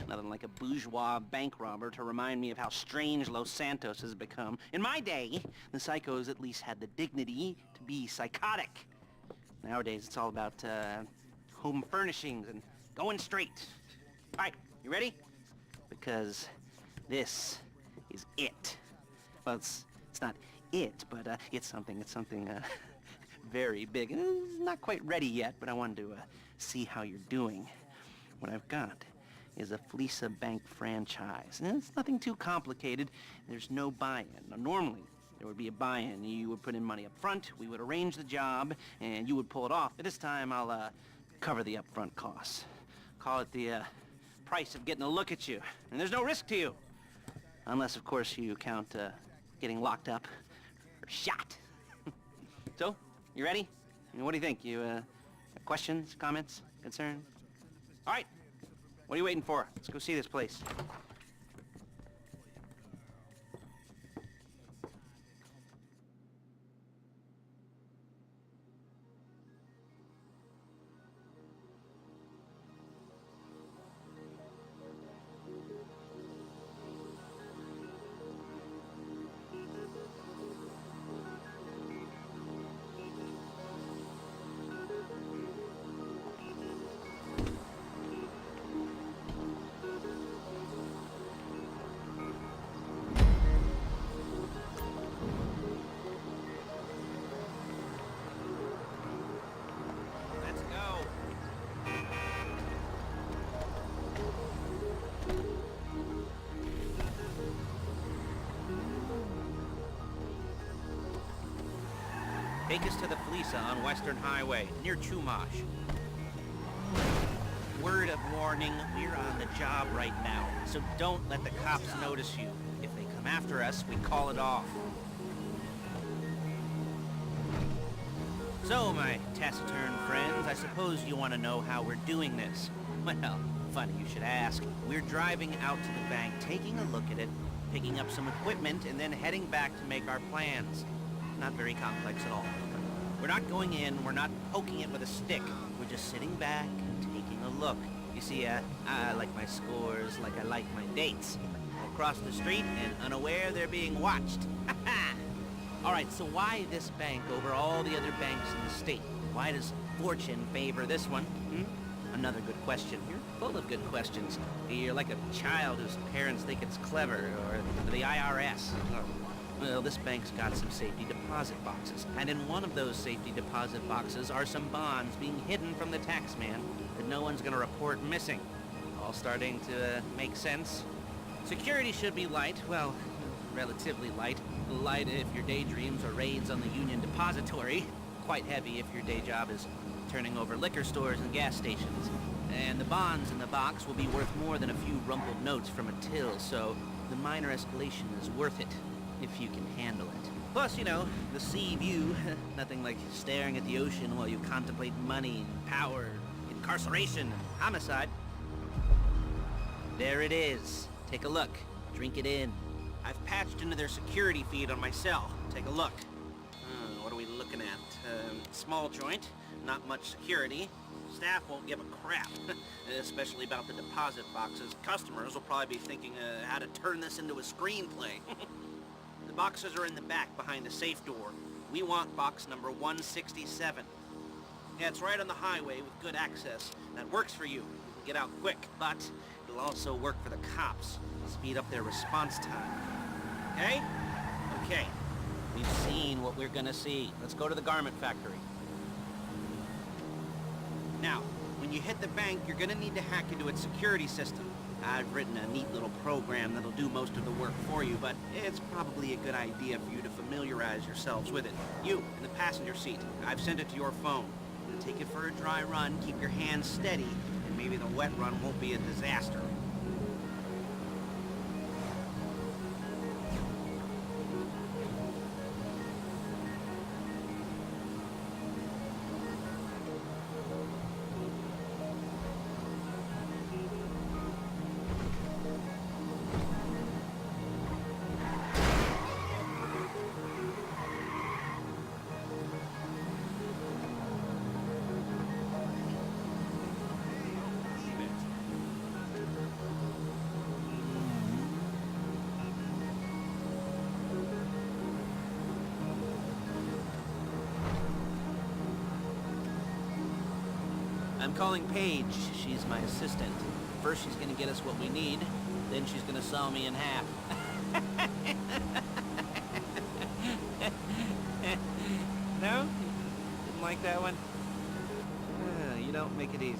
Nothing like a bourgeois bank robber to remind me of how strange Los Santos has become. In my day, the psychos at least had the dignity to be psychotic. Nowadays, it's all about home furnishings and going straight. All right, you ready? Because this is it. Well, it's not it, but it's something very big. And it's not quite ready yet, but I wanted to see how you're doing. What I've got is a Fleeca Bank franchise. And it's nothing too complicated. There's no buy-in. Now, normally, there would be a buy-in. You would put in money up front, we would arrange the job, and you would pull it off. But this time, I'll cover the upfront costs. Call it the price of getting a look at you. And there's no risk to you. Unless, of course, you count getting locked up or shot. So, you ready? What do you think? You questions, comments, concerns? All right. What are you waiting for? Let's go see this place. Take us to the Fleeca on Western Highway, near Chumash. Word of warning, we're on the job right now, so don't let the cops notice you. If they come after us, we call it off. So, my taciturn friends, I suppose you want to know how we're doing this. Well, funny you should ask. We're driving out to the bank, taking a look at it, picking up some equipment, and then heading back to make our plans. Not very complex at all. We're not going in, we're not poking it with a stick. We're just sitting back and taking a look. You see, I like my scores like I like my dates. Across the street and unaware they're being watched. Alright, so why this bank over all the other banks in the state? Why does fortune favor this one? Another good question. You're full of good questions. You're like a child whose parents think it's clever, or the IRS. Well, this bank's got some safety deposit boxes, and in one of those safety deposit boxes are some bonds being hidden from the tax man that no one's gonna report missing. All starting to make sense. Security should be light, well, relatively light. Light if your daydreams are raids on the Union Depository. Quite heavy if your day job is turning over liquor stores and gas stations. And the bonds in the box will be worth more than a few rumpled notes from a till, so the minor escalation is worth it. If you can handle it. Plus, you know, the sea view. Nothing like staring at the ocean while you contemplate money, power, incarceration, and homicide. There it is. Take a look. Drink it in. I've patched into their security feed on my cell. Take a look. What are we looking at? Small joint. Not much security. Staff won't give a crap. Especially about the deposit boxes. Customers will probably be thinking how to turn this into a screenplay. The boxes are in the back behind the safe door. We want box number 167. Yeah, it's right on the highway with good access. That works for you. You can get out quick, but it'll also work for the cops. Speed up their response time. Okay? Okay. We've seen what we're gonna see. Let's go to the garment factory. Now, when you hit the bank, you're gonna need to hack into its security system. I've written a neat little program that'll do most of the work for you, but it's probably a good idea for you to familiarize yourselves with it. You, in the passenger seat, I've sent it to your phone. Take it for a dry run, keep your hands steady, and maybe the wet run won't be a disaster. I'm calling Paige. She's my assistant. First she's gonna get us what we need, then she's gonna saw me in half. No? Didn't like that one? You don't make it easy.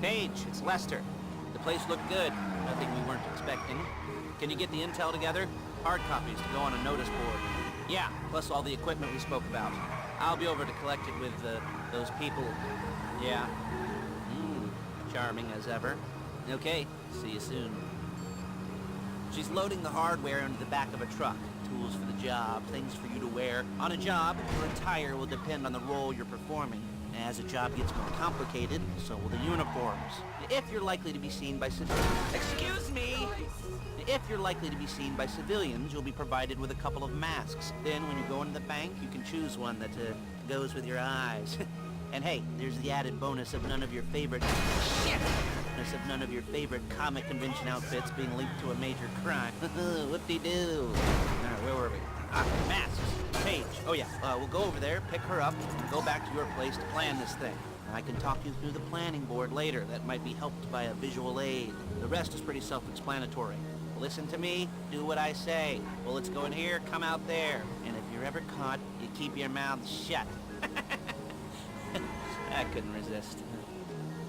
Paige, it's Lester. The place looked good. Nothing we weren't expecting. Can you get the intel together? Hard copies to go on a notice board. Yeah, plus all the equipment we spoke about. I'll be over to collect it with those people. Yeah. Charming as ever. Okay, see you soon. She's loading the hardware into the back of a truck. Tools for the job, things for you to wear. On a job, your attire will depend on the role you're performing. As the job gets more complicated, so will the uniforms. If you're likely to be seen by civilians... Excuse me! If you're likely to be seen by civilians, you'll be provided with a couple of masks. Then when you go into the bank, you can choose one that goes with your eyes. And hey, there's the added bonus of none of your favorite... Shit! Of none of your favorite comic convention outfits being linked to a major crime. Whoop-de-doo. Alright, where were we? Masks. Paige. Oh yeah, we'll go over there, pick her up, and go back to your place to plan this thing. I can talk you through the planning board later. That might be helped by a visual aid. The rest is pretty self-explanatory. Listen to me, do what I say. Bullets go in here, come out there. And if you're ever caught, you keep your mouth shut. I couldn't resist.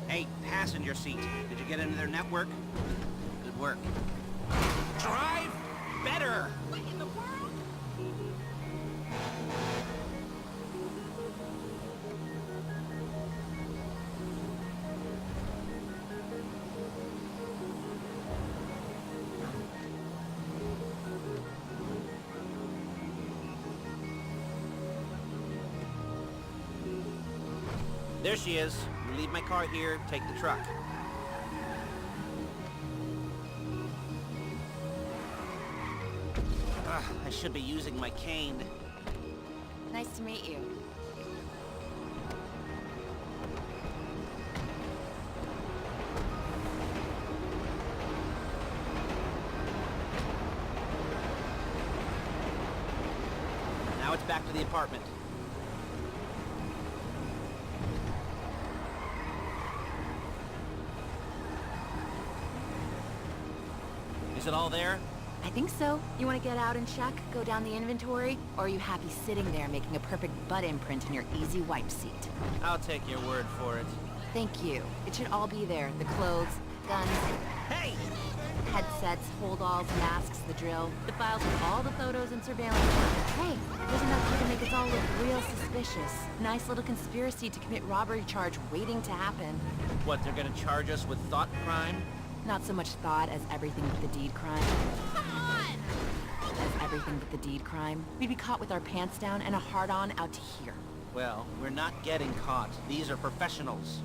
Hey, passenger seat. Did you get into their network? Good work. Drive better! What in the world? There she is. You leave my car here, take the truck. I should be using my cane. Nice to meet you. Now it's back to the apartment. Is it all there? I think so. You want to get out and check? Go down the inventory? Or are you happy sitting there making a perfect butt imprint in your easy wipe seat? I'll take your word for it. Thank you. It should all be there. The clothes, guns, Hey! headsets, hold-alls, masks, the drill, the files with all the photos and surveillance. Hey, there's enough here to make us all look real suspicious. Nice little conspiracy to commit robbery charge waiting to happen. What, they're gonna charge us with thought crime? Not so much thought as everything but the deed crime. Come on! As everything but the deed crime. We'd be caught with our pants down and a hard-on out to here. Well, we're not getting caught. These are professionals.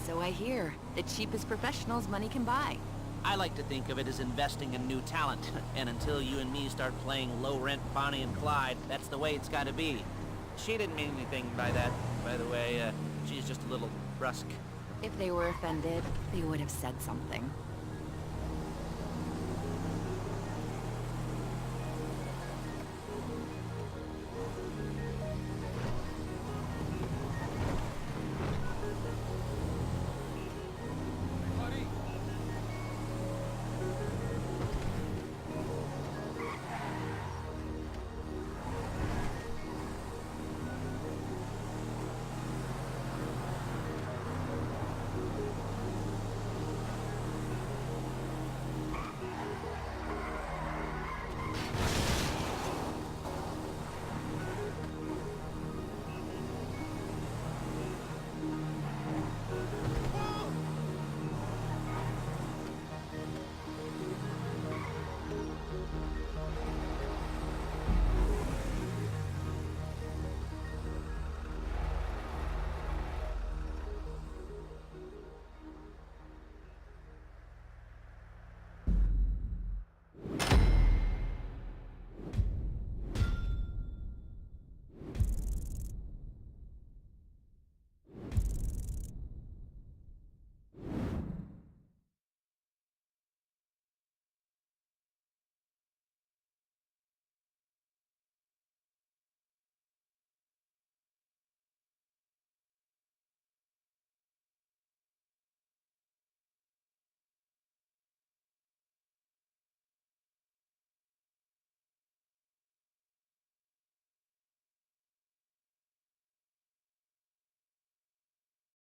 So I hear. The cheapest professionals money can buy. I like to think of it as investing in new talent. And until you and me start playing low-rent Bonnie and Clyde, that's the way it's gotta be. She didn't mean anything by that, by the way. She's just a little brusque. If they were offended, they would have said something.